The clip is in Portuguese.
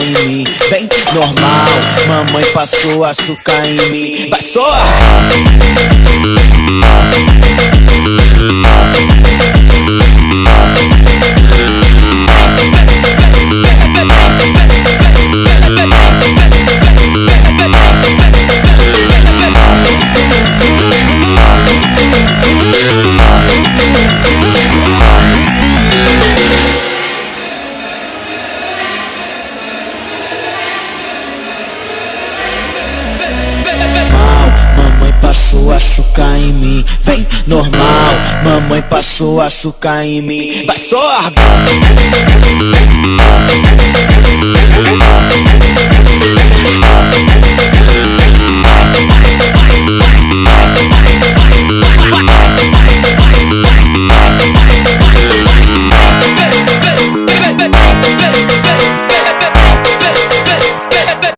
em mim. Vem, normal, mamãe passou açúcar em mim. Vai só! Passou açúcar em mim, vem normal, mamãe passou açúcar em mim. Vai só!